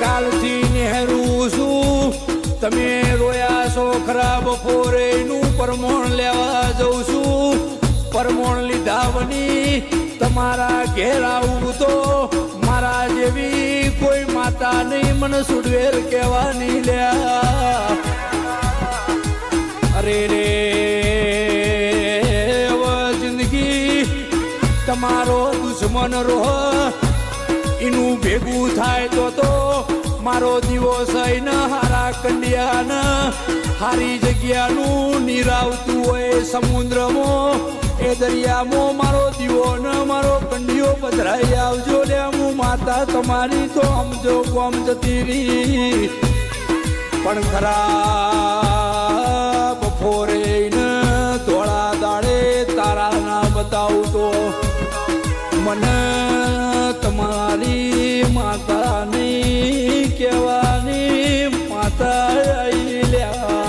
કાલથી નહેરું છું તમે રોયા છો ખરા બપોરે નું પરમોણ લેવા જઉં છું પરમોણ લીધા વની તમારા ઘેર આવું તો મારા જેવી કોઈ માતા નહીં મને સુડવેર કહેવાની લ્યા અરે રે જિંદગી તમારો દુશ્મન રોહ એનું ભેગું થાય તો મારો દિવસ આઈને હારા કંડિયાને હારી જગ્યાનું નીરાવતું હોય સમુદ્રમાં એ દરિયામાં મારો દીવો ને મારો કંડિયો પધરાઈ આવજો લે હું માતા તમારી તો સમજો કોમ જતી રહી પણ ખરા બપોરે ને ધોળા દાડે તારા ના બતાવું તો મને તમારી માતાની કહેવાની માતા આઈ લ્યા